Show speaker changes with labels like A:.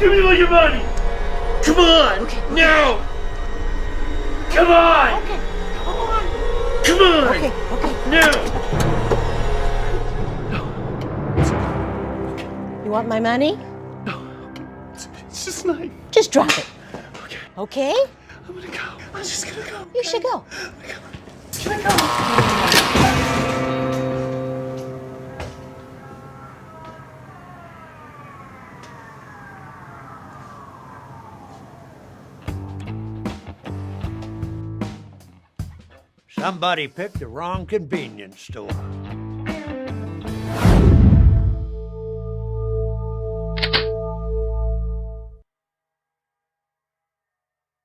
A: Give me all your money! Come on!
B: Okay.
A: Now! Come on!
B: Okay, come on.
A: Come on!
B: Okay.
A: Now!
B: You want my money?
A: It's just not.
B: Just drop it.
A: Okay.
B: Okay?
A: I'm gonna go. I'm just gonna go.
B: You should go.
A: Just gonna go.
C: Somebody picked the wrong convenience store.